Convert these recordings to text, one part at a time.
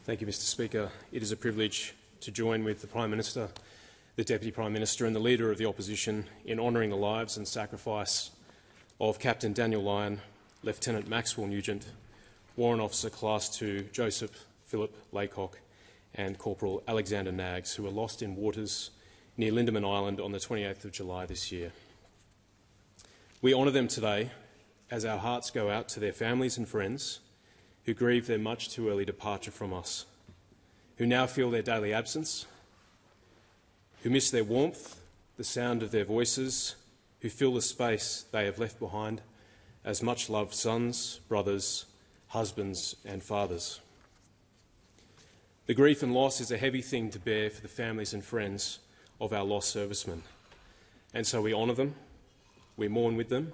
Thank you, Mr. Speaker. It is a privilege to join with the Prime Minister, the Deputy Prime Minister and the Leader of the Opposition in honouring the lives and sacrifice of Captain Danniel Lyon, Lieutenant Maxwell Nugent, Warrant Officer Class 2 Joseph Phillip Laycock and Corporal Alexander Naggs, who were lost in waters near Lindeman Island on the 28th of July this year. We honour them today as our hearts go out to their families and friends who grieve their much too early departure from us, who now feel their daily absence, who miss their warmth, the sound of their voices, who fill the space they have left behind as much-loved sons, brothers, husbands and fathers. The grief and loss is a heavy thing to bear for the families and friends of our lost servicemen, and so we honour them, we mourn with them,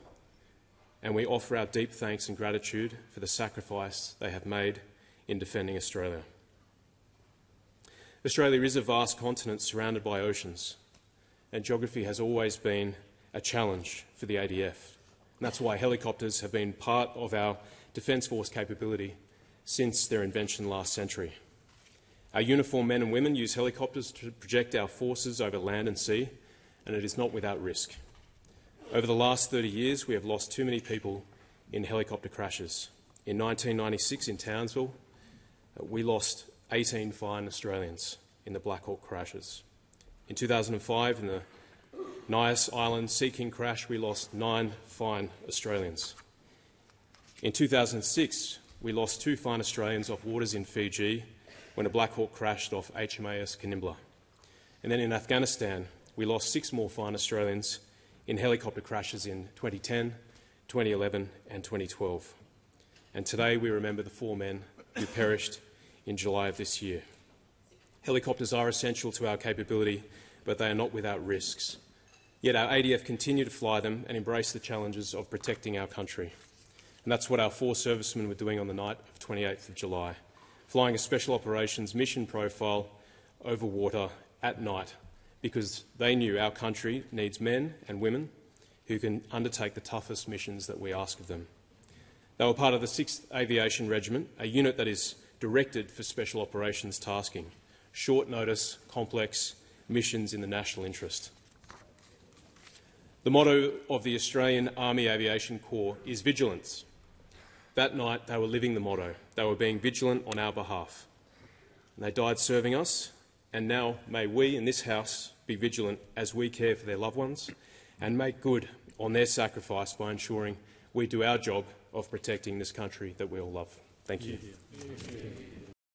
and we offer our deep thanks and gratitude for the sacrifice they have made in defending Australia. Australia is a vast continent surrounded by oceans, and geography has always been a challenge for the ADF. And that's why helicopters have been part of our Defence Force capability since their invention last century. Our uniformed men and women use helicopters to project our forces over land and sea, and it is not without risk. Over the last 30 years, we have lost too many people in helicopter crashes. In 1996 in Townsville, we lost 18 fine Australians in the Black Hawk crashes. In 2005, in the Naggs Island Sea King crash, we lost 9 fine Australians. In 2006, we lost 2 fine Australians off waters in Fiji when a Black Hawk crashed off HMAS Canimbla. And then in Afghanistan, we lost 6 more fine Australians in helicopter crashes in 2010, 2011 and 2012. And today we remember the 4 men who perished in July of this year. Helicopters are essential to our capability, but they are not without risks. Yet our ADF continue to fly them and embrace the challenges of protecting our country. And that's what our 4 servicemen were doing on the night of 28th of July, flying a Special Operations mission profile over water at night, because they knew our country needs men and women who can undertake the toughest missions that we ask of them. They were part of the 6th Aviation Regiment, a unit that is directed for special operations tasking, short notice, complex missions in the national interest. The motto of the Australian Army Aviation Corps is vigilance. That night they were living the motto. They were being vigilant on our behalf. And they died serving us, and now may we in this House be vigilant as we care for their loved ones and make good on their sacrifice by ensuring we do our job of protecting this country that we all love. Thank you.